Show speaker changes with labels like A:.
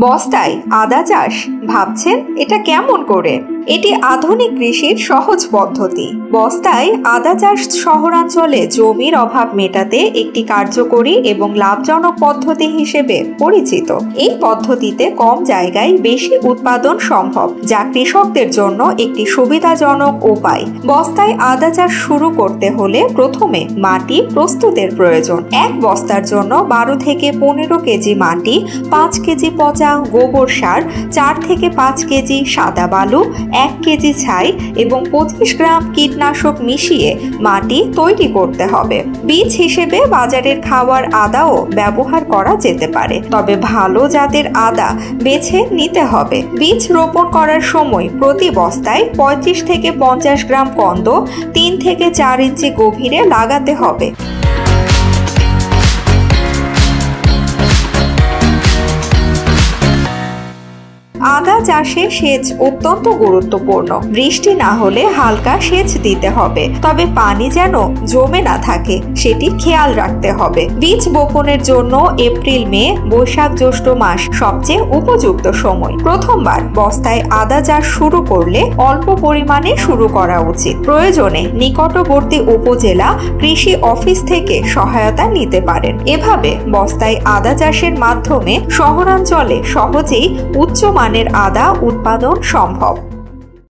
A: বস্তায় আদা চাষ ভাবছেন এটা কেমন করে? এটি আধুনিক কৃষির সহজ পদ্ধতি। বস্তায় আদা চাষ শহরাঞ্চলে জমির অভাব মেটাতে একটি কার্যকরী এবং লাভজনক পদ্ধতি হিসেবে পরিচিত। এই পদ্ধতিতে কম জায়গায় বেশি উৎপাদন সম্ভব, যা কৃষকদের জন্য একটি সুবিধাজনক উপায়। বস্তায় আদা চাষ শুরু করতে হলে প্রথমে মাটি প্রস্তুতের প্রয়োজন। এক বস্তার জন্য 12 থেকে 15 কেজি মাটি, 5 কেজি পচা গোবর সার, 4 থেকে 5 কেজি সাদা বালু, 1 কেজি ছাই এবং 25 গ্রাম কীটনাশক মিশিয়ে মাটি তৈরি করতে হবে। বীজ হিসেবে বাজারের খাওয়ার আদাও ব্যবহার করা যেতে পারে, তবে ভালো জাতের আদা বেছে নিতে হবে। বীজ রোপণ করার সময় প্রতি বস্তায় 35 থেকে 50 গ্রাম কন্দ 3 থেকে 4 ইঞ্চি গভীরে লাগাতে হবে। আদা চাষে সেচ অত্যন্ত গুরুত্বপূর্ণ। বৃষ্টি না হলে হালকা সেচ দিতে হবে, তবে পানি যেন জমে না থাকে সেটি খেয়াল রাখতে হবে। বীজ বপনের জন্য এপ্রিল, মে, বৈশাখ, জ্যৈষ্ঠ মাস সবচেয়ে উপযুক্ত সময়। প্রথমবার বস্তায় আদা চাষ শুরু করলে অল্প পরিমাণে শুরু করা উচিত। প্রয়োজনে নিকটবর্তী উপজেলা কৃষি অফিস থেকে সহায়তা নিতে পারেন। এভাবে বস্তায় আদা চাষের মাধ্যমে শহরাঞ্চলে সহজেই উচ্চমানের আদা উৎপাদন সম্ভব।